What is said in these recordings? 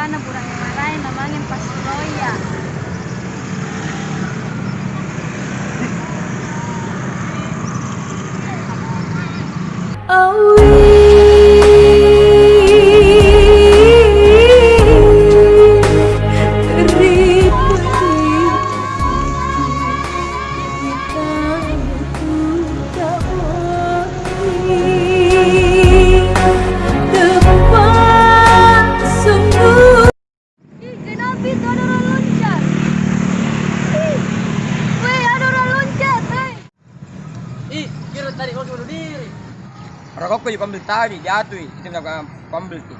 sana budak yang lain namanya pas Roya. Kenapa itu ada orang loncat? Weh, ada orang loncat, Kira tadi kau bunuh diri. Rokokku diambil tadi, jatuh. Itu nak ambil tuh.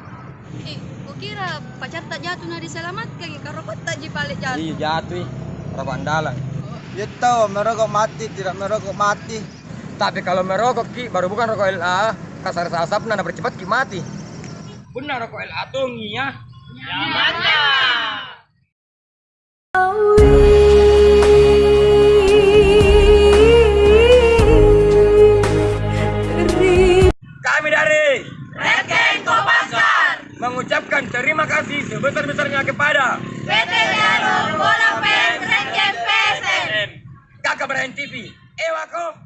Kau kira pacar tak jatuh nak diselamatkan? Kalau rokok tak balik jatuh. Iya jatuh. Rokok andalan. Dia tahu merokok mati, tidak merokok mati. Tapi kalau merokok baru bukan rokok LA, kasar asapnya bercepat mati. Benar rokok LA tuh ya. Kami dari Reken Kopaskar, mengucapkan terima kasih sebesar-besarnya kepada PT Jarum Bola Pes Reken PSM. Kakak Brian TV. Ewako.